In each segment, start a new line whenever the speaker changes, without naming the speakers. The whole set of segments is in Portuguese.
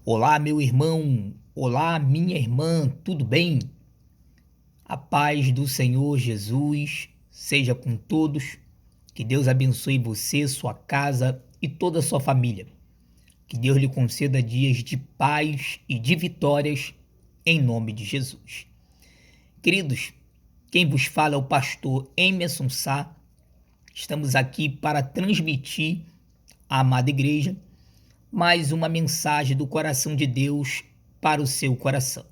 Olá, meu irmão. Olá, minha irmã. Tudo bem? A paz do Senhor Jesus seja com todos. Que Deus abençoe você, sua casa e toda a sua família. Que Deus lhe conceda dias de paz e de vitórias em nome de Jesus. Queridos, quem vos fala é o pastor Emerson Sá. Estamos aqui para transmitir à amada igreja mais uma mensagem do coração de Deus para o seu coração.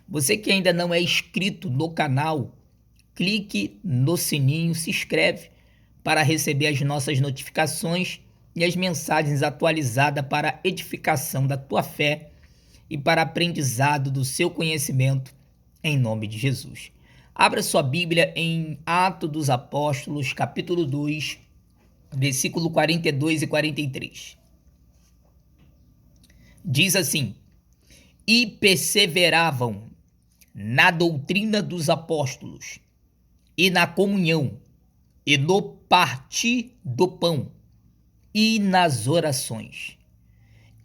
Você que ainda não é inscrito no canal, clique no sininho, se inscreve para receber as nossas notificações e as mensagens atualizadas para a edificação da tua fé e para aprendizado do seu conhecimento, em nome de Jesus. Abra sua Bíblia em Atos dos Apóstolos, capítulo 2, versículo 42 e 43. Diz assim: e perseveravam na doutrina dos apóstolos, e na comunhão, e no partir do pão, e nas orações.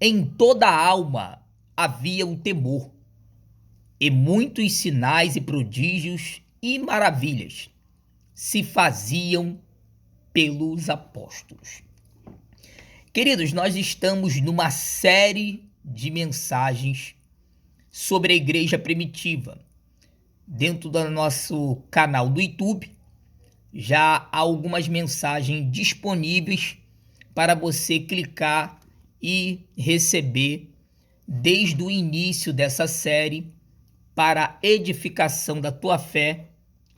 Em toda a alma havia o temor, e muitos sinais e prodígios e maravilhas se faziam pelos apóstolos. Queridos, nós estamos numa série de mensagens sobre a igreja primitiva. Dentro do nosso canal do YouTube, já há algumas mensagens disponíveis para você clicar e receber desde o início dessa série para a edificação da tua fé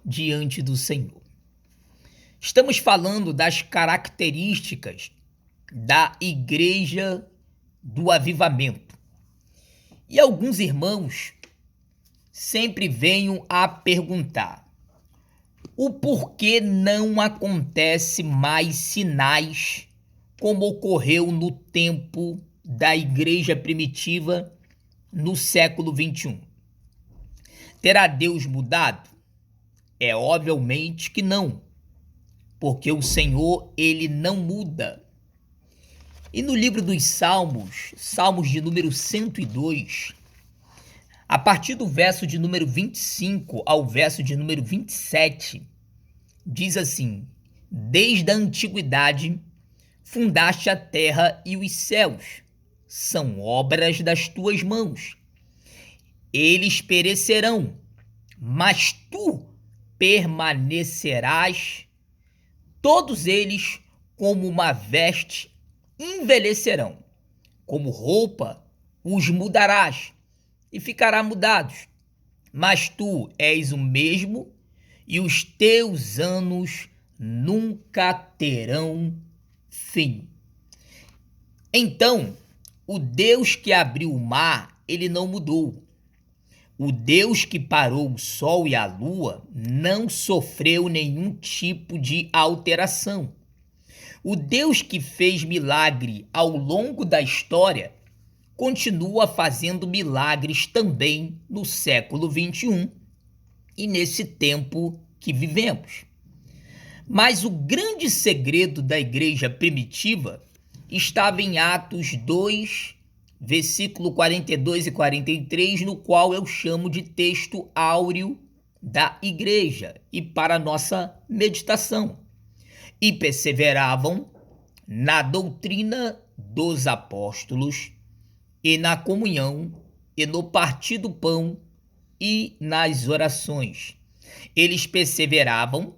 diante do Senhor. Estamos falando das características da igreja do avivamento. E alguns irmãos sempre venham a perguntar: o porquê não acontece mais sinais como ocorreu no tempo da igreja primitiva no século 21? Terá Deus mudado? É obviamente que não, porque o Senhor, ele não muda. E no livro dos Salmos, Salmos de número 102, a partir do verso de número 25 ao verso de número 27, diz assim: desde a antiguidade fundaste a terra e os céus, são obras das tuas mãos. Eles perecerão, mas tu permanecerás. Todos eles, como uma veste, envelhecerão, como roupa os mudarás e ficará mudados. Mas tu és o mesmo e os teus anos nunca terão fim. Então, o Deus que abriu o mar, ele não mudou. O Deus que parou o sol e a lua não sofreu nenhum tipo de alteração. O Deus que fez milagre ao longo da história continua fazendo milagres também no século 21 e nesse tempo que vivemos. Mas o grande segredo da igreja primitiva estava em Atos 2, versículo 42 e 43, no qual eu chamo de texto áureo da igreja e para nossa meditação. E perseveravam na doutrina dos apóstolos, e na comunhão, e no partir do pão, e nas orações. Eles perseveravam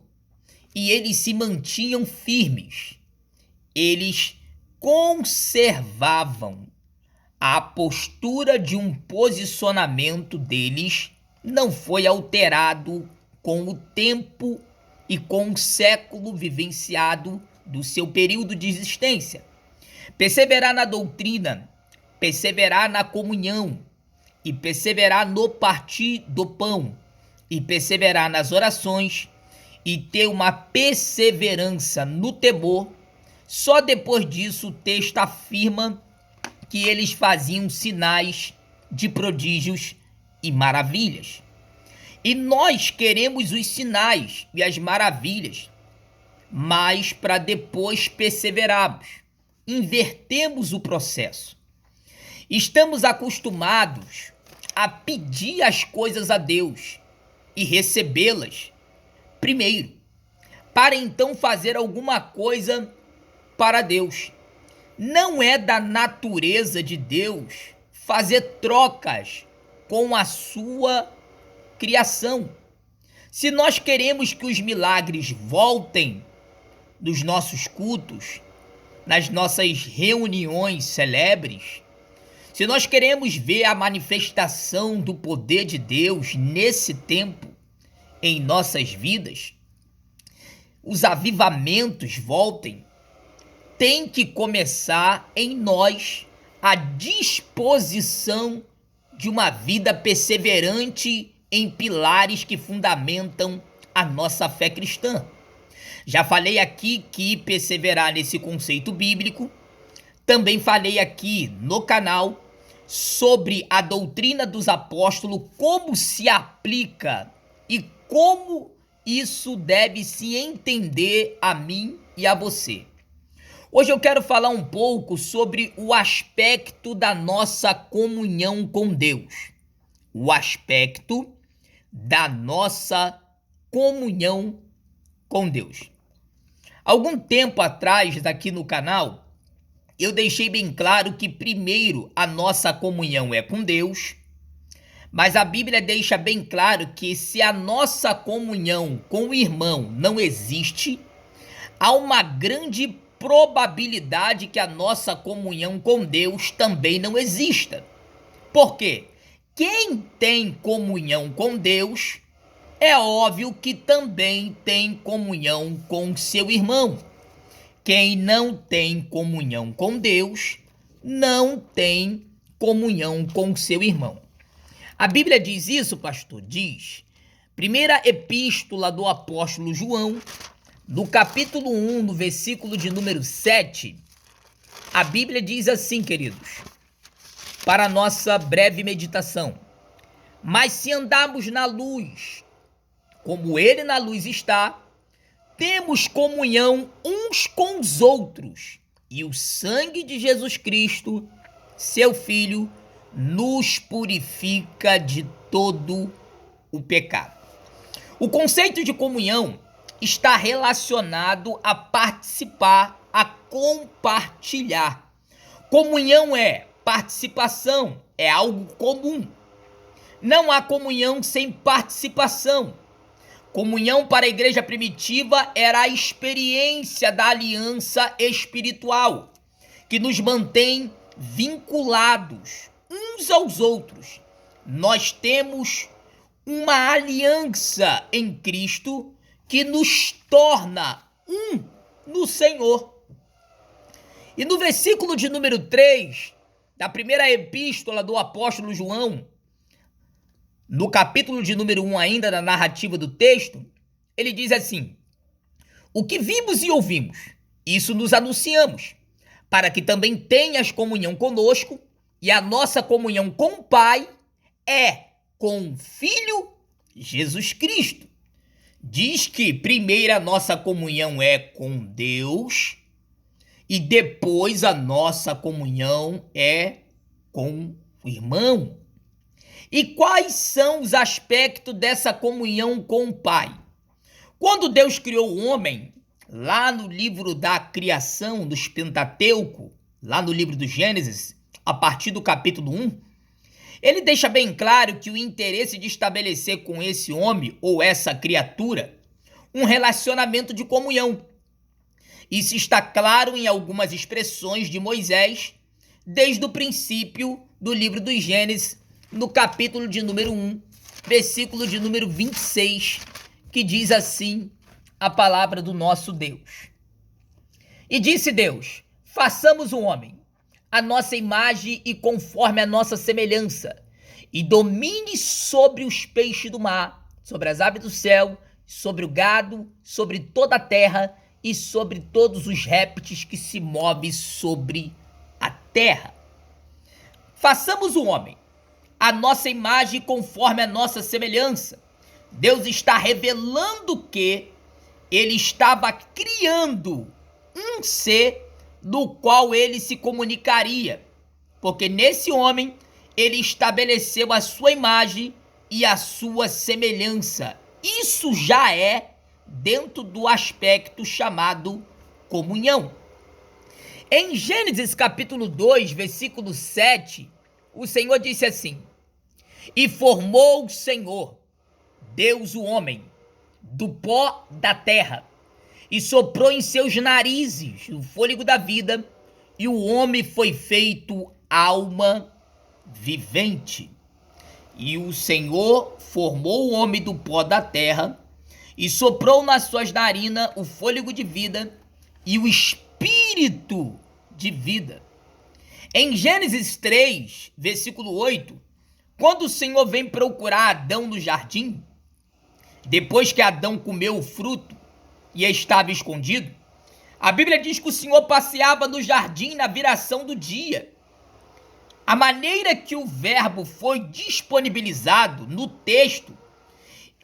e eles se mantinham firmes. Eles conservavam a postura de um posicionamento deles, não foi alterado com o tempo e com o século vivenciado do seu período de existência. Perseverar na doutrina, perseverar na comunhão, e perseverar no partir do pão, e perseverar nas orações, e ter uma perseverança no temor. Só depois disso o texto afirma que eles faziam sinais de prodígios e maravilhas. E nós queremos os sinais e as maravilhas, mas para depois perseverarmos. Invertemos o processo. Estamos acostumados a pedir as coisas a Deus e recebê-las primeiro, para então fazer alguma coisa para Deus. Não é da natureza de Deus fazer trocas com a sua criação. Se nós queremos que os milagres voltem nos nossos cultos, nas nossas reuniões celebres, se nós queremos ver a manifestação do poder de Deus nesse tempo em nossas vidas, os avivamentos voltem, tem que começar em nós a disposição de uma vida perseverante em pilares que fundamentam a nossa fé cristã. Já falei aqui que perseverar nesse conceito bíblico. Também falei aqui no canal sobre a doutrina dos apóstolos, como se aplica e como isso deve se entender a mim e a você. Hoje eu quero falar um pouco sobre o aspecto da nossa comunhão com Deus. O aspecto da nossa comunhão com Deus. Algum tempo atrás, aqui no canal, eu deixei bem claro que primeiro a nossa comunhão é com Deus, mas a Bíblia deixa bem claro que se a nossa comunhão com o irmão não existe, há uma grande probabilidade que a nossa comunhão com Deus também não exista. Por quê? Quem tem comunhão com Deus, é óbvio que também tem comunhão com seu irmão. Quem não tem comunhão com Deus, não tem comunhão com seu irmão. A Bíblia diz isso, pastor? Diz. Primeira epístola do apóstolo João, no capítulo 1, no versículo de número 7, a Bíblia diz assim, queridos, para a nossa breve meditação: mas se andarmos na luz, como ele na luz está, temos comunhão uns com os outros, e o sangue de Jesus Cristo, seu Filho, nos purifica de todo o pecado. O conceito de comunhão está relacionado a participar, a compartilhar. Comunhão é participação, é algo comum. Não há comunhão sem participação. Comunhão para a igreja primitiva era a experiência da aliança espiritual, que nos mantém vinculados uns aos outros. Nós temos uma aliança em Cristo que nos torna um no Senhor. E no versículo de número 3, da primeira epístola do apóstolo João, no capítulo de número 1 ainda da narrativa do texto, ele diz assim: o que vimos e ouvimos, isso nos anunciamos, para que também tenhas comunhão conosco, e a nossa comunhão com o Pai é com o Filho Jesus Cristo. Diz que primeiro a nossa comunhão é com Deus e depois a nossa comunhão é com o irmão. E quais são os aspectos dessa comunhão com o Pai? Quando Deus criou o homem, lá no livro da criação, dos Pentateuco, lá no livro do Gênesis, a partir do capítulo 1, ele deixa bem claro que o interesse de estabelecer com esse homem ou essa criatura um relacionamento de comunhão. Isso está claro em algumas expressões de Moisés, desde o princípio do livro do Gênesis, no capítulo de número 1, versículo de número 26, que diz assim a palavra do nosso Deus. E disse Deus: façamos o homem a nossa imagem e conforme a nossa semelhança, e domine sobre os peixes do mar, sobre as aves do céu, sobre o gado, sobre toda a terra e sobre todos os répteis que se movem sobre a terra. Façamos o homem a nossa imagem conforme a nossa semelhança. Deus está revelando que ele estava criando um ser do qual ele se comunicaria. porque nesse homem ele estabeleceu a sua imagem e a sua semelhança. Isso já é dentro do aspecto chamado comunhão. Em Gênesis capítulo 2, versículo 7, o Senhor disse assim: E formou o Senhor, Deus o homem, do pó da terra, e soprou em seus narizes o fôlego da vida, e o homem foi feito alma vivente. E o Senhor formou o homem do pó da terra, e soprou nas suas narinas o fôlego de vida e o espírito de vida. Em Gênesis 3, versículo 8, quando o Senhor vem procurar Adão no jardim, depois que Adão comeu o fruto e estava escondido, a Bíblia diz que o Senhor passeava no jardim na viração do dia. A maneira que o verbo foi disponibilizado no texto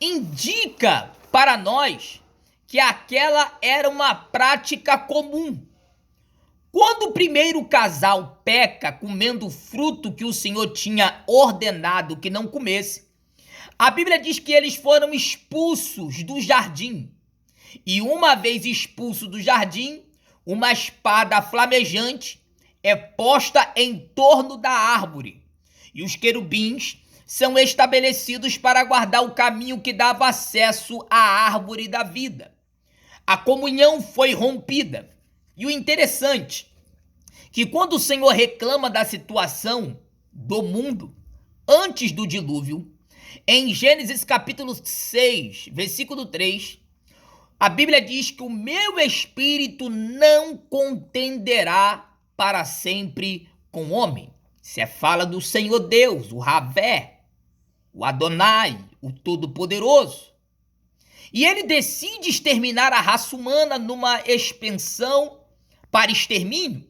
indica para nós que aquela era uma prática comum. Quando o primeiro casal peca comendo o fruto que o Senhor tinha ordenado que não comesse, a Bíblia diz que eles foram expulsos do jardim. E uma vez expulso do jardim, uma espada flamejante é posta em torno da árvore. E os querubins são estabelecidos para guardar o caminho que dava acesso à árvore da vida. A comunhão foi rompida. E o interessante é que quando o Senhor reclama da situação do mundo antes do dilúvio, em Gênesis capítulo 6, versículo 3, a Bíblia diz que o meu espírito não contenderá para sempre com o homem. Isso é fala do Senhor Deus, o Ravé, o Adonai, o Todo-Poderoso. E ele decide exterminar a raça humana numa expensão para extermínio.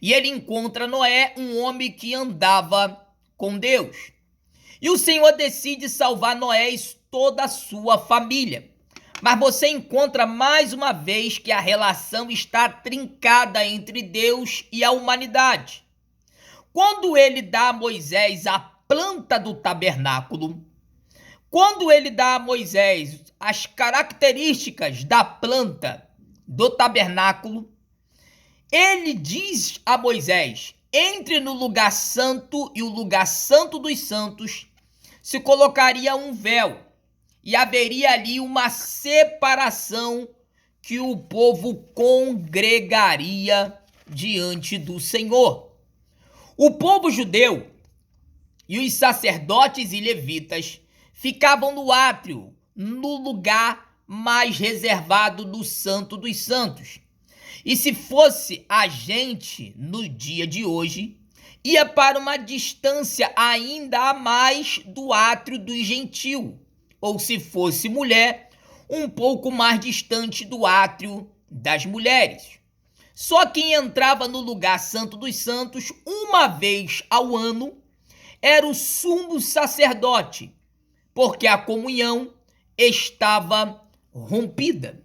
E ele encontra Noé, um homem que andava com Deus. E o Senhor decide salvar Noé e toda a sua família. Mas você encontra mais uma vez que a relação está trincada entre Deus e a humanidade. Quando ele dá a Moisés a planta do tabernáculo, quando ele dá a Moisés as características da planta do tabernáculo, ele diz a Moisés: entre no lugar santo e o lugar santo dos santos se colocaria um véu. E haveria ali uma separação que o povo congregaria diante do Senhor. O povo judeu e os sacerdotes e levitas ficavam no átrio, no lugar mais reservado do Santo dos Santos. E se fosse a gente no dia de hoje, ia para uma distância ainda a mais do átrio do gentil. Ou se fosse mulher, um pouco mais distante do átrio das mulheres. Só quem entrava no lugar santo dos santos uma vez ao ano era o sumo sacerdote, porque a comunhão estava rompida.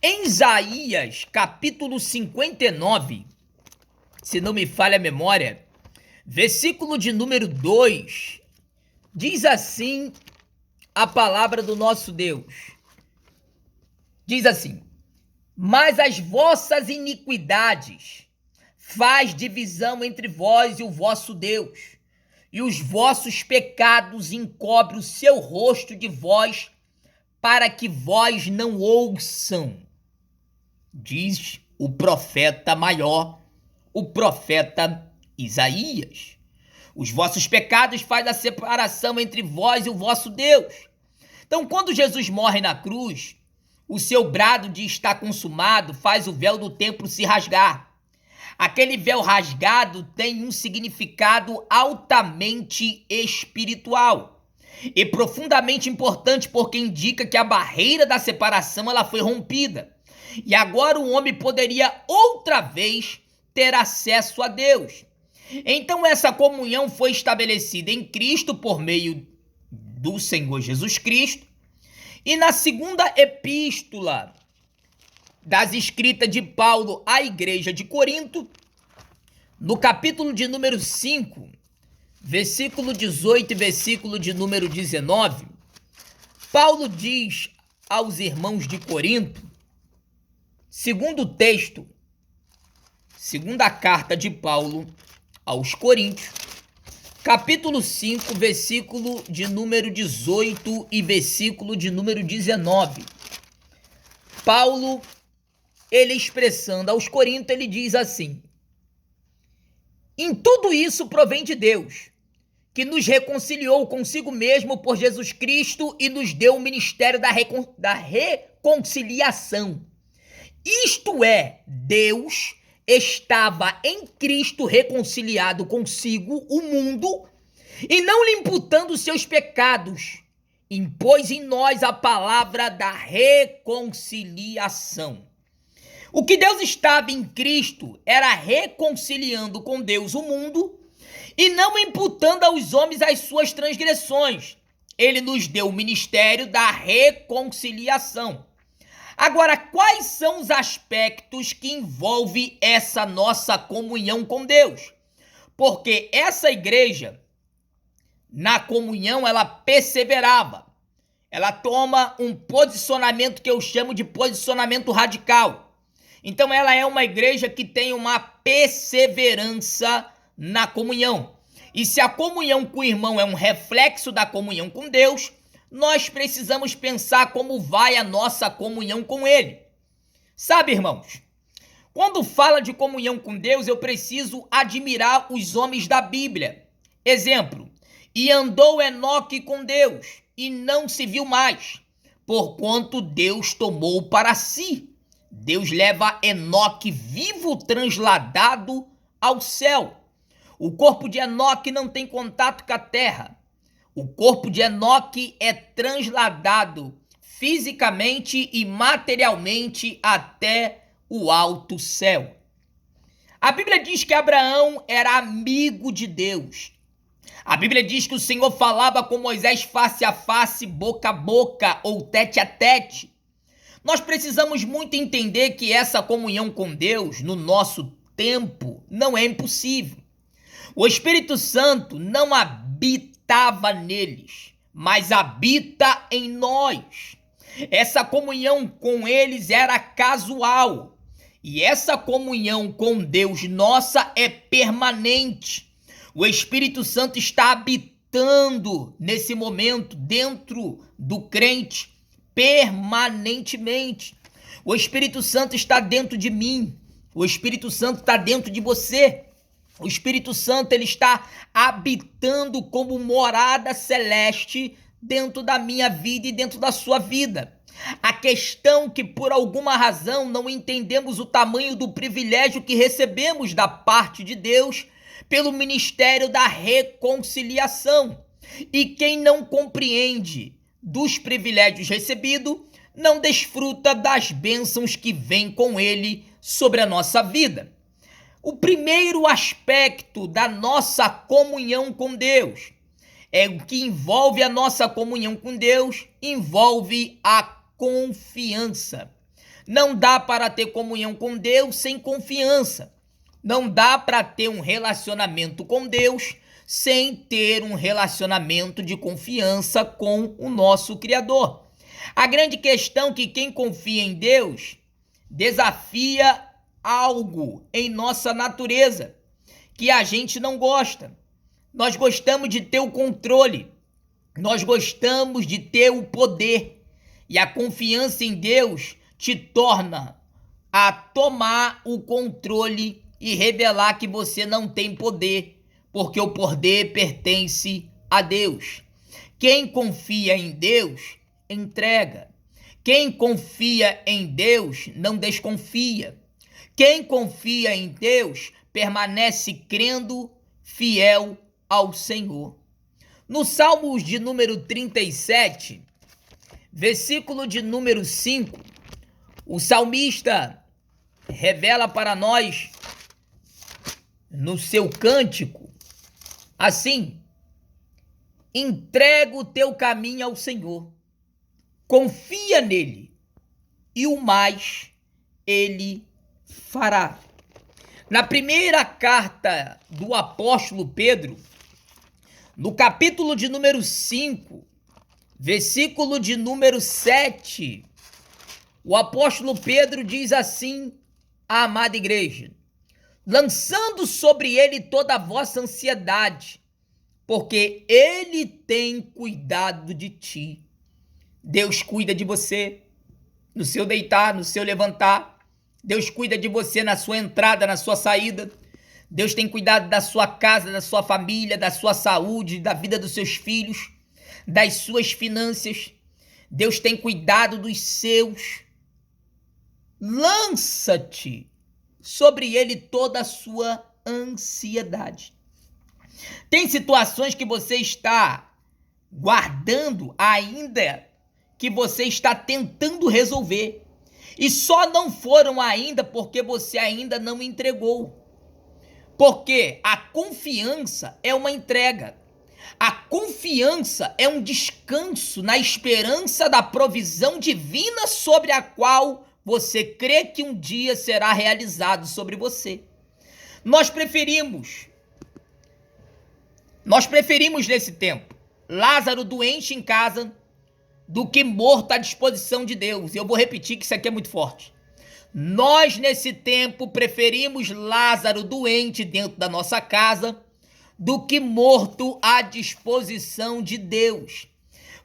Em Isaías, capítulo 59, se não me falha a memória, versículo de número 2, diz assim a palavra do nosso Deus. Diz assim: mas as vossas iniquidades faz divisão entre vós e o vosso Deus, e os vossos pecados encobrem o seu rosto de vós, para que vós não ouçam. Diz o profeta maior, o profeta Isaías. Os vossos pecados faz a separação entre vós e o vosso Deus. Então, quando Jesus morre na cruz, o seu brado de está consumado faz o véu do templo se rasgar. Aquele véu rasgado tem um significado altamente espiritual e profundamente importante, porque indica que a barreira da separação ela foi rompida. E agora o homem poderia outra vez ter acesso a Deus. Então essa comunhão foi estabelecida em Cristo por meio do Senhor Jesus Cristo. E na segunda epístola das escritas de Paulo à igreja de Corinto, No capítulo de número 5, versículo 18 e versículo de número 19, Paulo diz aos irmãos de Corinto, segundo o texto, segunda carta de Paulo aos Coríntios, capítulo 5, versículo de número 18 e versículo de número 19. Paulo, ele expressando aos Coríntios, ele diz assim: em tudo isso provém de Deus, que nos reconciliou consigo mesmo por Jesus Cristo e nos deu o ministério da reconciliação. Isto é, Deus estava em Cristo reconciliado consigo o mundo e não lhe imputando seus pecados, impôs em nós a palavra da reconciliação. O que Deus estava em Cristo era reconciliando com Deus o mundo e não imputando aos homens as suas transgressões. Ele nos deu o ministério da reconciliação. Agora, quais são os aspectos que envolvem essa nossa comunhão com Deus? Porque essa igreja, na comunhão, ela perseverava. Ela toma um posicionamento que eu chamo de posicionamento radical. Então, ela é uma igreja que tem uma perseverança na comunhão. E se a comunhão com o irmão é um reflexo da comunhão com Deus, nós precisamos pensar como vai a nossa comunhão com Ele. Sabe, irmãos, quando fala de comunhão com Deus, eu preciso admirar os homens da Bíblia. Exemplo, e andou Enoque com Deus, e não se viu mais, porquanto Deus tomou para si. Deus leva Enoque vivo transladado ao céu. O corpo de Enoque não tem contato com a terra. O corpo de Enoque é transladado fisicamente e materialmente até o alto céu. A Bíblia diz que Abraão era amigo de Deus. A Bíblia diz que o Senhor falava com Moisés face a face, boca a boca ou tete a tete. Nós precisamos muito entender que essa comunhão com Deus, no nosso tempo, não é impossível. O Espírito Santo não habitava neles, mas habita em nós. Essa comunhão com eles era casual. E essa comunhão com Deus nossa é permanente. O Espírito Santo está habitando nesse momento dentro do crente permanentemente. O Espírito Santo está dentro de mim. O Espírito Santo está dentro de você. O Espírito Santo, ele está habitando como morada celeste dentro da minha vida e dentro da sua vida. A questão é que por alguma razão não entendemos o tamanho do privilégio que recebemos da parte de Deus pelo ministério da reconciliação. E quem não compreende dos privilégios recebidos não desfruta das bênçãos que vêm com ele sobre a nossa vida. O primeiro aspecto da nossa comunhão com Deus é o que envolve a nossa comunhão com Deus, envolve a confiança. Não dá para ter comunhão com Deus sem confiança. Não dá para ter um relacionamento com Deus sem ter um relacionamento de confiança com o nosso Criador. A grande questão é que quem confia em Deus desafia algo em nossa natureza que a gente não gosta. Nós gostamos de ter o controle, nós gostamos de ter o poder, e a confiança em Deus te torna a tomar o controle e revelar que você não tem poder, porque o poder pertence a Deus. Quem confia em Deus, entrega. Quem confia em Deus, não desconfia. Quem confia em Deus, permanece crendo, fiel ao Senhor. No Salmos de número 37, versículo de número 5, o salmista revela para nós, no seu cântico, assim: entrega o teu caminho ao Senhor, confia nele, e o mais ele fará. Na primeira carta do apóstolo Pedro, no capítulo de número 5, versículo de número 7, o apóstolo Pedro diz assim à amada igreja: lançando sobre ele toda a vossa ansiedade, porque ele tem cuidado de ti. Deus cuida de você no seu deitar, no seu levantar. Deus cuida de você na sua entrada, na sua saída. Deus tem cuidado da sua casa, da sua família, da sua saúde, da vida dos seus filhos, das suas finanças. Deus tem cuidado dos seus. Lança-te sobre ele toda a sua ansiedade. Tem situações que você está guardando ainda, que você está tentando resolver. E só não foram ainda porque você ainda não entregou. Porque a confiança é uma entrega. A confiança é um descanso na esperança da provisão divina sobre a qual você crê que um dia será realizado sobre você. Nós preferimos nesse tempo Lázaro doente em casa do que morto à disposição de Deus. E eu vou repetir que isso aqui é muito forte. Nós, nesse tempo, preferimos Lázaro doente dentro da nossa casa do que morto à disposição de Deus.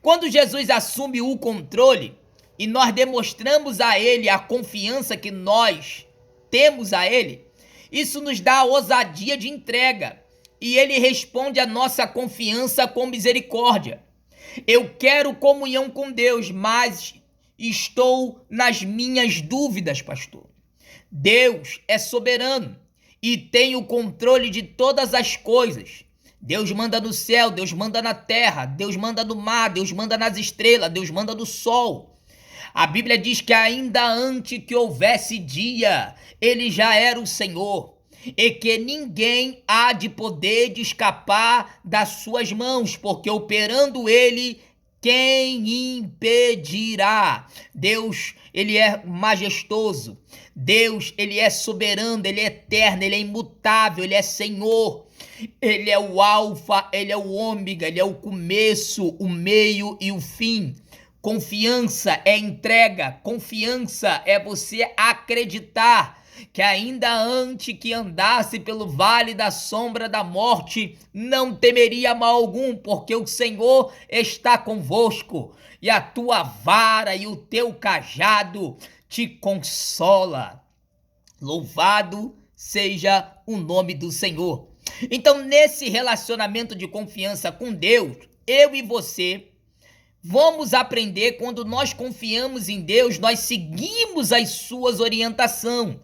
Quando Jesus assume o controle e nós demonstramos a ele a confiança que nós temos a ele, isso nos dá a ousadia de entrega e ele responde a nossa confiança com misericórdia. Eu quero comunhão com Deus, mas estou nas minhas dúvidas, pastor. Deus é soberano e tem o controle de todas as coisas. Deus manda no céu, Deus manda na terra, Deus manda no mar, Deus manda nas estrelas, Deus manda no sol. A Bíblia diz que ainda antes que houvesse dia, ele já era o Senhor. E que ninguém há de poder escapar das suas mãos, porque operando ele, quem impedirá? Deus, ele é majestoso. Deus, ele é soberano, ele é eterno, ele é imutável, ele é Senhor. Ele é o alfa, ele é o ômega, ele é o começo, o meio e o fim. Confiança é entrega, confiança é você acreditar que ainda antes que andasse pelo vale da sombra da morte, não temeria mal algum, porque o Senhor está convosco, e a tua vara e o teu cajado te consola. Louvado seja o nome do Senhor. Então, nesse relacionamento de confiança com Deus, eu e você vamos aprender, quando nós confiamos em Deus, nós seguimos as suas orientações.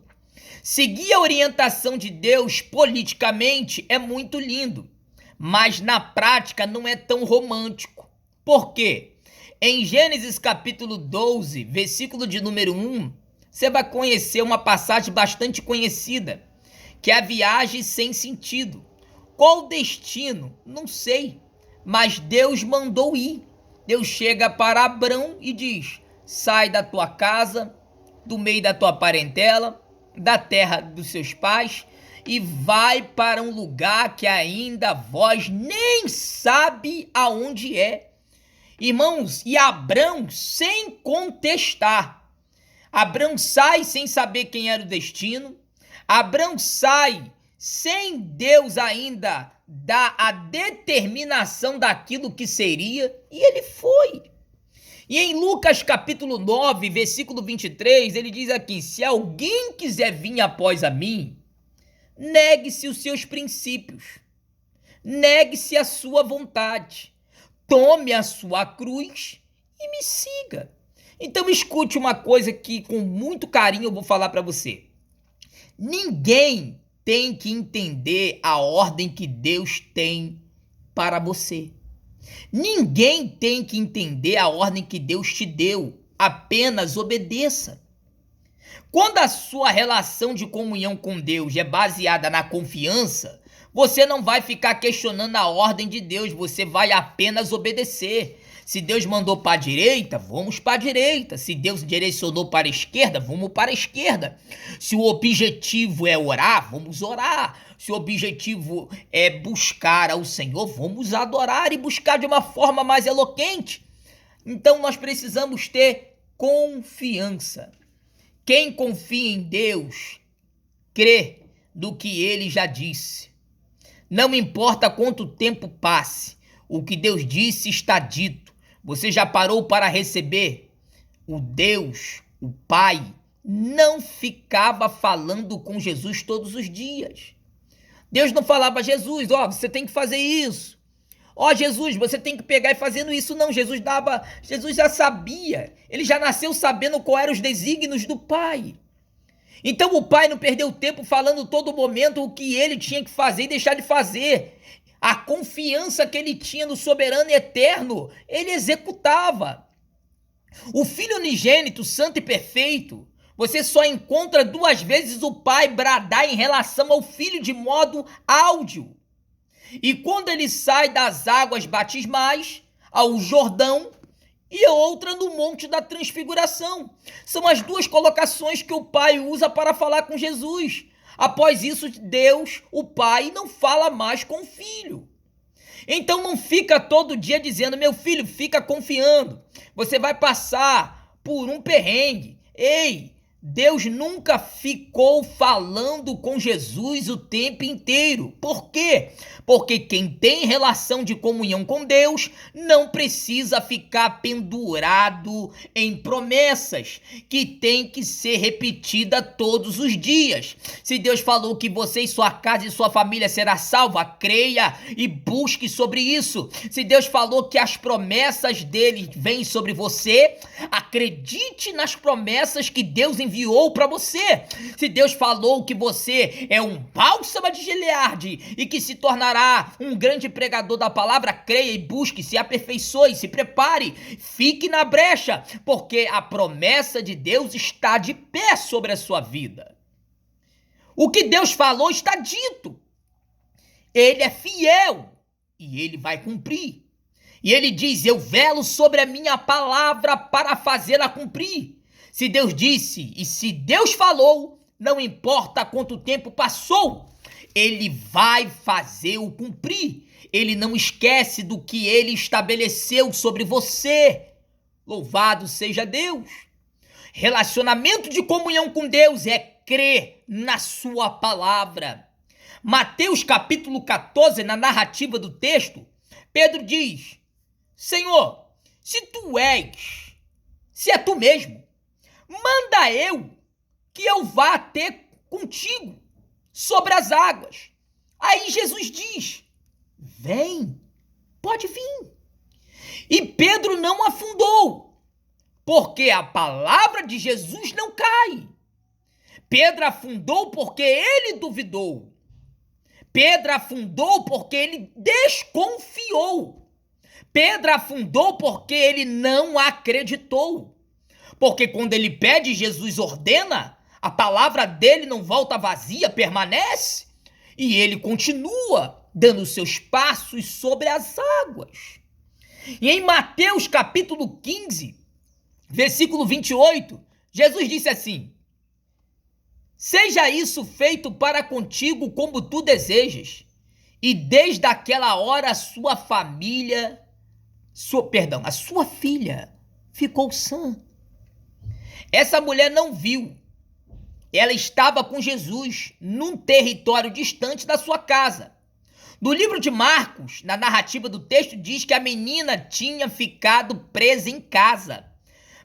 Seguir a orientação de Deus politicamente é muito lindo, mas na prática não é tão romântico. Por quê? Em Gênesis capítulo 12, versículo de número 1, você vai conhecer uma passagem bastante conhecida, que é a viagem sem sentido. Qual o destino? Não sei, mas Deus mandou ir. Deus chega para Abrão e diz: sai da tua casa, do meio da tua parentela, da terra dos seus pais, e vai para um lugar que ainda vós nem sabe aonde é. Irmãos, e Abrão, sem contestar, Abrão sai sem saber quem era o destino, Abrão sai sem Deus ainda dar a determinação daquilo que seria, e ele foi. E em Lucas capítulo 9, versículo 23, ele diz aqui: se alguém quiser vir após a mim, negue-se os seus princípios, negue-se a sua vontade, tome a sua cruz e me siga. Então escute uma coisa que com muito carinho eu vou falar para você. Ninguém tem que entender a ordem que Deus tem para você. Ninguém tem que entender a ordem que Deus te deu, apenas obedeça. Quando a sua relação de comunhão com Deus é baseada na confiança, você não vai ficar questionando a ordem de Deus, você vai apenas obedecer. Se Deus mandou para a direita, vamos para a direita. Se Deus direcionou para a esquerda, vamos para a esquerda. Se o objetivo é orar, vamos orar. Se o objetivo é buscar ao Senhor, vamos adorar e buscar de uma forma mais eloquente. Então nós precisamos ter confiança. Quem confia em Deus, crê no que Ele já disse. Não importa quanto tempo passe, o que Deus disse está dito. Você já parou para receber? O Deus, o Pai, não ficava falando com Jesus todos os dias. Deus não falava: Jesus, você tem que fazer isso. Jesus, você tem que pegar e fazendo isso. Não, Jesus já sabia. Ele já nasceu sabendo qual eram os desígnios do Pai. Então o Pai não perdeu tempo falando todo momento o que ele tinha que fazer e deixar de fazer. A confiança que ele tinha no soberano e eterno, ele executava. O Filho unigênito, santo e perfeito, você só encontra 2 vezes o Pai bradar em relação ao Filho de modo áudio. E quando ele sai das águas batismais, ao Jordão, e outra no Monte da Transfiguração. São as 2 colocações que o Pai usa para falar com Jesus. Após isso, Deus, o Pai, não fala mais com o Filho. Então não fica todo dia dizendo: meu filho, fica confiando, você vai passar por um perrengue. Ei, Deus nunca ficou falando com Jesus o tempo inteiro. Por quê? Porque quem tem relação de comunhão com Deus não precisa ficar pendurado em promessas que tem que ser repetida todos os dias. Se Deus falou que você e sua casa e sua família será salva, creia e busque sobre isso. Se Deus falou que as promessas dele vêm sobre você, acredite nas promessas que Deus enviou para você. Se Deus falou que você é um bálsamo de Gileade e que se tornará um grande pregador da palavra, creia e busque, se aperfeiçoe, se prepare, fique na brecha, porque a promessa de Deus está de pé sobre a sua vida. O que Deus falou está dito. Ele é fiel e ele vai cumprir. E ele diz: eu velo sobre a minha palavra para fazê-la cumprir. Se Deus disse e se Deus falou, não importa quanto tempo passou, ele vai fazer-o cumprir. Ele não esquece do que ele estabeleceu sobre você. Louvado seja Deus. Relacionamento de comunhão com Deus é crer na sua palavra. Mateus capítulo 14, na narrativa do texto, Pedro diz: Senhor, se é tu mesmo, manda que eu vá ter contigo sobre as águas. Aí Jesus diz: vem, pode vir. E Pedro não afundou, porque a palavra de Jesus não cai. Pedro afundou porque ele duvidou. Pedro afundou porque ele desconfiou. Pedro afundou porque ele não acreditou. Porque quando ele pede, Jesus ordena, a palavra dele não volta vazia, permanece, e ele continua dando seus passos sobre as águas. E em Mateus capítulo 15, versículo 28, Jesus disse assim: seja isso feito para contigo como tu desejas. E desde aquela hora a sua filha ficou sã. Essa mulher não viu. Ela estava com Jesus num território distante da sua casa. No livro de Marcos, na narrativa do texto, diz que a menina tinha ficado presa em casa.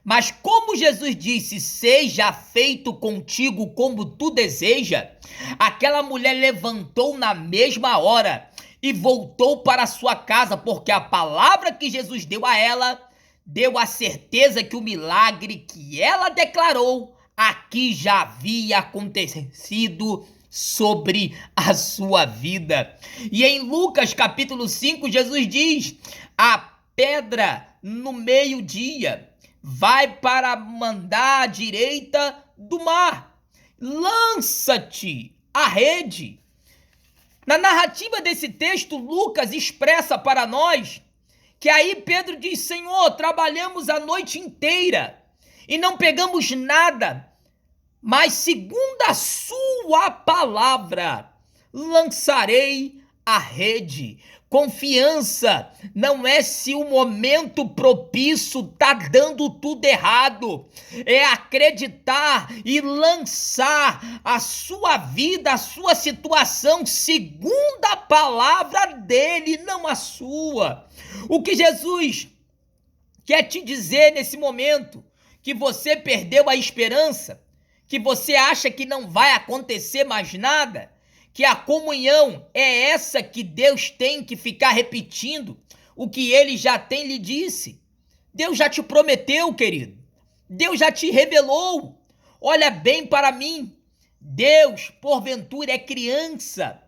Mas como Jesus disse: seja feito contigo como tu deseja, aquela mulher levantou na mesma hora e voltou para sua casa, porque a palavra que Jesus deu a ela deu a certeza que o milagre que ela declarou aqui já havia acontecido sobre a sua vida. E em Lucas capítulo 5, Jesus diz: a pedra no meio-dia vai para mandar à direita do mar. Lança-te à rede. Na narrativa desse texto, Lucas expressa para nós Que aí Pedro diz: Senhor, trabalhamos a noite inteira e não pegamos nada, mas segundo a sua palavra, lançarei a rede. Confiança não é se o momento propício tá dando tudo errado. É acreditar e lançar a sua vida, a sua situação segundo a palavra dele, não a sua. O que Jesus quer te dizer nesse momento, que você perdeu a esperança, que você acha que não vai acontecer mais nada, que a comunhão é essa que Deus tem que ficar repetindo o que ele já tem lhe disse. Deus já te prometeu, querido. Deus já te revelou. Olha bem para mim. Deus, porventura, é criança.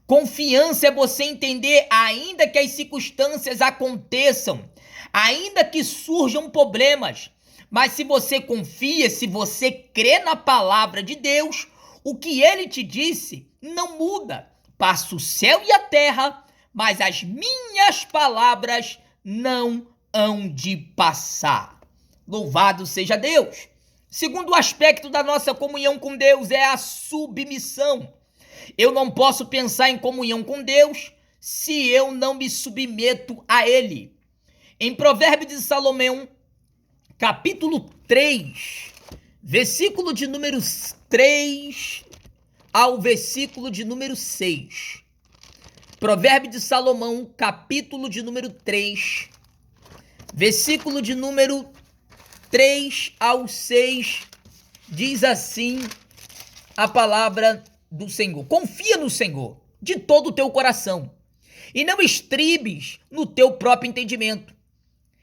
Confiança é você entender, ainda que as circunstâncias aconteçam, ainda que surjam problemas, mas se você confia, se você crê na palavra de Deus, o que ele te disse não muda. Passa o céu e a terra, mas as minhas palavras não hão de passar. Louvado seja Deus. Segundo aspecto da nossa comunhão com Deus é a submissão. Eu não posso pensar em comunhão com Deus se eu não me submeto a Ele. Em Provérbios de Salomão, capítulo 3, versículo de número 3 ao versículo de número 6. Provérbio de Salomão, capítulo de número 3, versículo de número 3 ao 6, diz assim a palavra do Senhor: confia no Senhor de todo o teu coração e não estribes no teu próprio entendimento.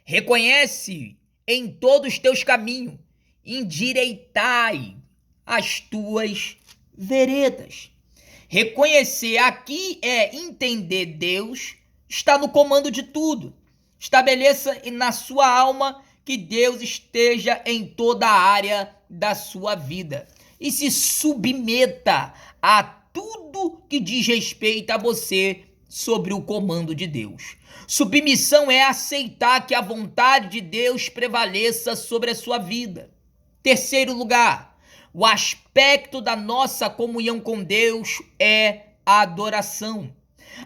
Reconhece em todos os teus caminhos, endireitai as tuas veredas. Reconhecer aqui é entender Deus está no comando de tudo. Estabeleça na sua alma que Deus esteja em toda a área da sua vida e se submeta a tudo que diz respeito a você sobre o comando de Deus. Submissão é aceitar que a vontade de Deus prevaleça sobre a sua vida. Terceiro lugar, o aspecto da nossa comunhão com Deus é a adoração.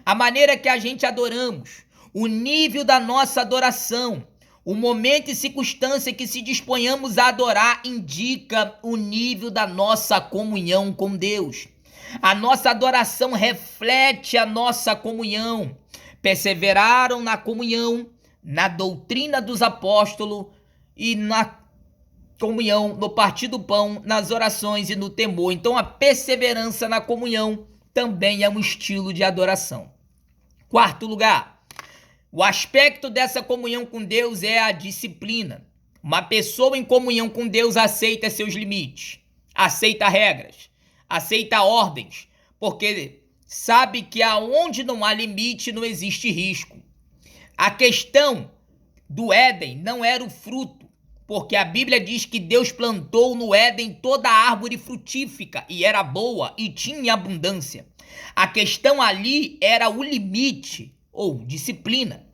A maneira que a gente adoramos, o nível da nossa adoração, o momento e circunstância que se disponhamos a adorar indica o nível da nossa comunhão com Deus. A nossa adoração reflete a nossa comunhão. Perseveraram na comunhão, na doutrina dos apóstolos e na comunhão, no partir do pão, nas orações e no temor. Então a perseverança na comunhão também é um estilo de adoração. Quarto lugar, o aspecto dessa comunhão com Deus é a disciplina. Uma pessoa em comunhão com Deus aceita seus limites, aceita regras, aceita ordens, porque sabe que aonde não há limite não existe risco. A questão do Éden não era o fruto, porque a Bíblia diz que Deus plantou no Éden toda a árvore frutífica e era boa e tinha abundância. A questão ali era o limite ou disciplina.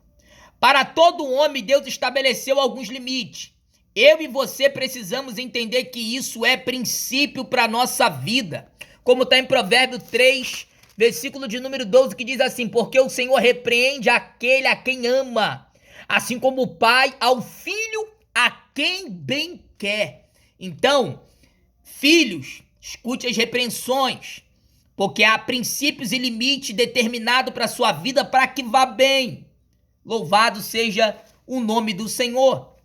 Para todo homem, Deus estabeleceu alguns limites. Eu e você precisamos entender que isso é princípio para a nossa vida. Como está em Provérbios 3, versículo de número 12, que diz assim: porque o Senhor repreende aquele a quem ama, assim como o pai ao filho a quem bem quer. Então, filhos, escute as repreensões, porque há princípios e limites determinados para a sua vida para que vá bem. Louvado seja o nome do Senhor.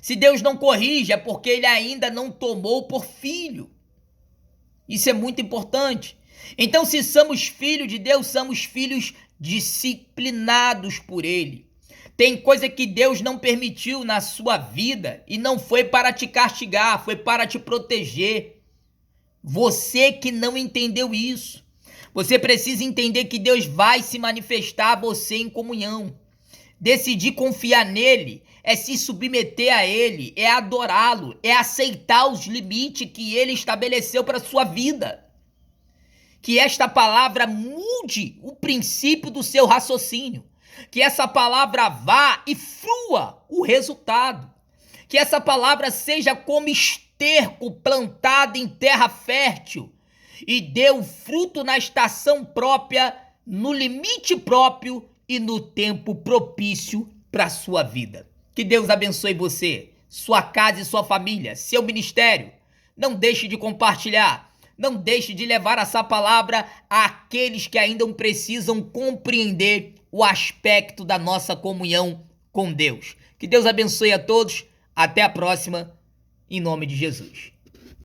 Se Deus não corrige, é porque ele ainda não tomou por filho. Isso é muito importante. Então, se somos filhos de Deus, somos filhos disciplinados por ele. Tem coisa que Deus não permitiu na sua vida e não foi para te castigar, foi para te proteger. Você que não entendeu isso, você precisa entender que Deus vai se manifestar a você em comunhão. Decidir confiar nele é se submeter a ele, é adorá-lo, é aceitar os limites que ele estabeleceu para a sua vida. Que esta palavra mude o princípio do seu raciocínio. Que essa palavra vá e flua o resultado. Que essa palavra seja como esterco plantado em terra fértil e dê o fruto na estação própria, no limite próprio e no tempo propício para a sua vida. Que Deus abençoe você, sua casa e sua família, seu ministério. Não deixe de compartilhar, não deixe de levar essa palavra àqueles que ainda precisam compreender o aspecto da nossa comunhão com Deus. Que Deus abençoe a todos. Até a próxima, em nome de Jesus.